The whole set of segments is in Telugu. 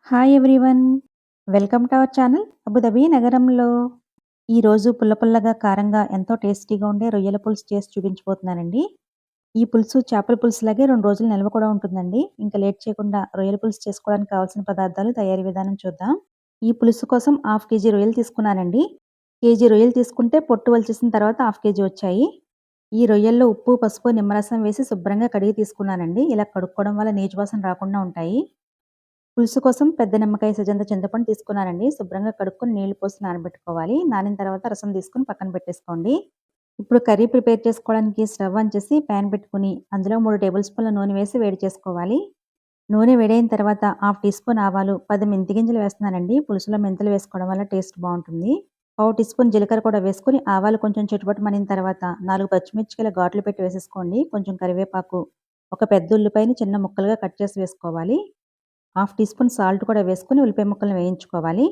Hi everyone. Welcome to our channel. Abu Dhabi నగరంలో ఈరోజు పుల్ల పుల్లగా, కారంగా ఎంతో టేస్టీగా ఉండే రొయ్యల పులుసు చేసి చూపించబోతున్నానండి. ఈ పులుసు చేపల పులుసులాగే 2 రోజులు నిల్వ కూడా ఉంటుందండి. ఇంకా లేట్ చేయకుండా రొయ్యల పులుసు చేసుకోవడానికి కావాల్సిన పదార్థాలు, తయారీ విధానం చూద్దాం. ఈ పులుసు కోసం హాఫ్ కేజీ రొయ్యలు తీసుకున్నానండి. కేజీ రొయ్యలు తీసుకుంటే పొట్టు వలిచేసిన తర్వాత హాఫ్ కేజీ వచ్చాయి. ఈ రొయ్యల్లో ఉప్పు, పసుపు, నిమ్మరసం వేసి శుభ్రంగా కడిగి తీసుకున్నానండి. ఇలా కడుక్కోవడం వల్ల నీచు వాసన రాకుండా ఉంటాయి. పులుసు కోసం పెద్ద నిమ్మకాయ సైజంత చింతపండు తీసుకున్నానండి. శుభ్రంగా కడుక్కొని నీళ్లు పోసి నానబెట్టుకోవాలి. నానిన తర్వాత రసం తీసుకొని పక్కన పెట్టేసుకోండి. ఇప్పుడు కర్రీ ప్రిపేర్ చేసుకోవడానికి స్టవ్ ఆన్ చేసి ప్యాన్ పెట్టుకుని అందులో 3 టేబుల్ స్పూన్ల నూనె వేసి వేడి చేసుకోవాలి. నూనె వేడైన తర్వాత హాఫ్ టీ స్పూన్ ఆవాలు, 10 మెంతి గింజలు వేస్తున్నానండి. పులుసులో మెంతులు వేసుకోవడం వల్ల టేస్ట్ బాగుంటుంది. పావు టీ స్పూన్ జీలకర్ర కూడా వేసుకొని ఆవాలు కొంచెం చిటపటమనిన తర్వాత 4 పచ్చిమిర్చికల ఘాట్లు పెట్టి వేసేసుకోండి. కొంచెం కరివేపాకు, ఒక పెద్ద ఉల్లిపాయని చిన్న ముక్కలుగా కట్ చేసి వేసుకోవాలి. హాఫ్ టీ స్పూన్ సాల్ట్ కూడా వేసుకొని ఉల్లిపాయ ముక్కలను వేయించుకోవాలి.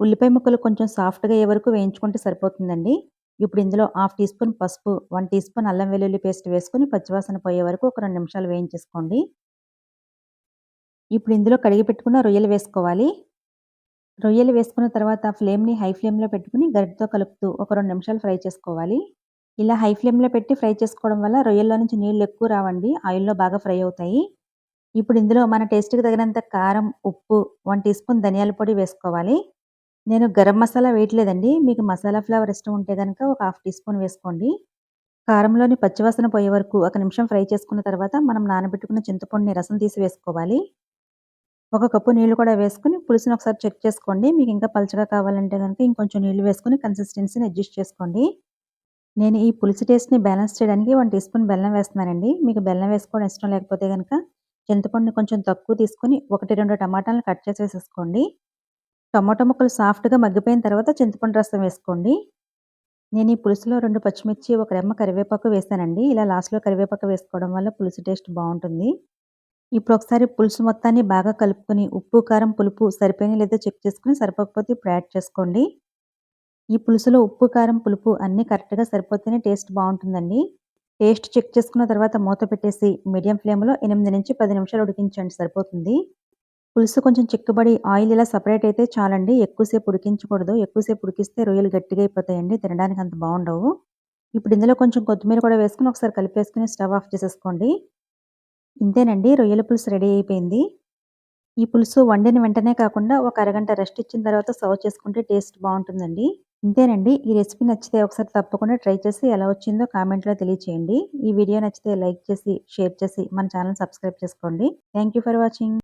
ఉల్లిపాయ ముక్కలు కొంచెం సాఫ్ట్‌గా అయ్యే వరకు వేయించుకుంటే సరిపోతుందండి. ఇప్పుడు ఇందులో హాఫ్ టీ స్పూన్ పసుపు, 1 టీ స్పూన్ అల్లం వెల్లుల్లి పేస్ట్ వేసుకొని పచ్చివాసన పోయే వరకు ఒక 2 నిమిషాలు వేయించేసుకోండి. ఇప్పుడు ఇందులో కడిగి పెట్టుకున్న రొయ్యలు వేసుకోవాలి. రొయ్యలు వేసుకున్న తర్వాత ఫ్లేమ్‌ని హై ఫ్లేమ్‌లో పెట్టుకొని గరిటెతో కలుపుతూ ఒక 2 నిమిషాలు ఫ్రై చేసుకోవాలి. ఇలా హై ఫ్లేమ్‌లో పెట్టి ఫ్రై చేసుకోవడం వల్ల రొయ్యల్లో నుంచి నీళ్లు ఎక్కువ రావండి. ఆయిల్‌లో బాగా ఫ్రై అవుతాయి. ఇప్పుడు ఇందులో మన టేస్ట్‌కి తగినంత కారం, ఉప్పు, 1 టీ స్పూన్ ధనియాల పొడి వేసుకోవాలి. నేను గరం మసాలా వేయట్లేదండి. మీకు మసాలా ఫ్లేవర్ ఇష్టం ఉంటే గనక ఒక హాఫ్ టీ స్పూన్ వేసుకోండి. కారంలోని పచ్చివాసన పోయే వరకు ఒక నిమిషం ఫ్రై చేసుకున్న తర్వాత మనం నానబెట్టుకున్న చింతపండుని రసం తీసి వేసుకోవాలి. ఒక కప్పు నీళ్లు కూడా వేసుకొని పులుసుని ఒకసారి చెక్ చేసుకోండి. మీకు ఇంకా పలచగా కావాలంటే గనక ఇంకొంచెం నీళ్లు వేసుకొని కన్సిస్టెన్సీని అడ్జస్ట్ చేసుకోండి. నేను ఈ పులుసు టేస్ట్‌ని బ్యాలెన్స్ చేయడానికి 1 టీ స్పూన్ బెల్లం వేస్తున్నానండి. మీకు బెల్లం వేసుకోవడం ఇష్టం లేకపోతే గనక చింతపండుని కొంచెం తక్కువ తీసుకొని 1, 2 టమాటాలను కట్ చేసి వేసేసుకోండి. టమాటా ముక్కలు సాఫ్ట్‌గా మగ్గిపోయిన తర్వాత చింతపండు రసం వేసుకోండి. నేను ఈ పులుసులో 2 పచ్చిమిర్చి, ఒక రెమ్మ కరివేపాకు వేసానండి. ఇలా లాస్ట్‌లో కరివేపాకు వేసుకోవడం వల్ల పులుసు టేస్ట్ బావుంటుంది. ఇప్పుడు ఒకసారి పులుసు మొత్తాన్ని బాగా కలుపుకొని ఉప్పు, కారం, పులుపు సరిపోయినాయో లేదో చెక్ చేసుకొని సరిపోకపోతే ఇప్పుడు యాడ్ చేసుకోండి. ఈ పులుసులో ఉప్పు, కారం, పులుపు అన్నీ కరెక్ట్‌గా సరిపోతేనే టేస్ట్ బావుంటుందండి. టేస్ట్ చెక్ చేసుకున్న తర్వాత మూత పెట్టేసి మీడియం ఫ్లేమ్‌లో 8-10 నిమిషాలు ఉడికించండి సరిపోతుంది. పులుసు కొంచెం చిక్కబడి ఆయిల్ ఇలా సెపరేట్ అయితే చాలండి. ఎక్కువసేపు ఉడికించకూడదు. ఎక్కువసేపు ఉడికిస్తే రొయ్యలు గట్టిగా అయిపోతాయండి. తినడానికి అంత బావుండవు. ఇప్పుడు ఇందులో కొంచెం కొత్తిమీర కూడా వేసుకొని ఒకసారి కలిపేసుకొని స్టవ్ ఆఫ్ చేసేసుకోండి. ఇంతేనండి, రొయ్యల పులుసు రెడీ అయిపోయింది. ఈ పులుసు వండిన వెంటనే కాకుండా ఒక అరగంట రెస్ట్ ఇచ్చిన తర్వాత సర్వ్ చేసుకుంటే టేస్ట్ బావుంటుందండి. ఇంతేనండి. ఈ రెసిపీ నచ్చితే ఒకసారి తప్పకుండా ట్రై చేసి ఎలా వచ్చిందో కామెంట్‌లో తెలియచేయండి. ఈ వీడియో నచ్చితే లైక్ చేసి, షేర్ చేసి మన ఛానెల్ సబ్స్క్రైబ్ చేసుకోండి. Thank you for watching.